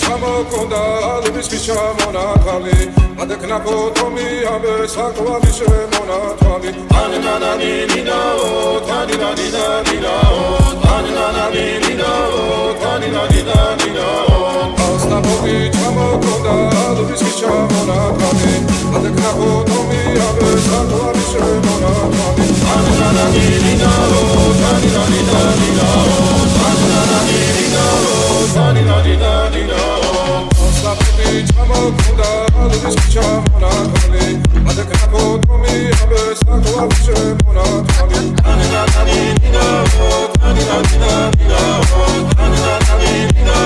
ჩამოკონდა ალუბისკი ჩამონათალი ადეკნა ფოტომი აბე საკვარი შემონათალი ანანანინინაო თანინანინანინაო ანანანინინაო თანინანინანინაო ასნაფობი ჩამოკონდა ალუბისკი ჩამონათალი ადეკნა ფოტომი აბე საკვარი შემონათალი ანანანინინაო თანინანინანინაო ანანანინინაო თანინანინანინაო ჩამოკონდა ალუბისკი ჩამონათალი ადეკნა ფოტომი აბე საკვარი შემონათალი ანანანინინაო თანინანინანინაო ანანანინინაო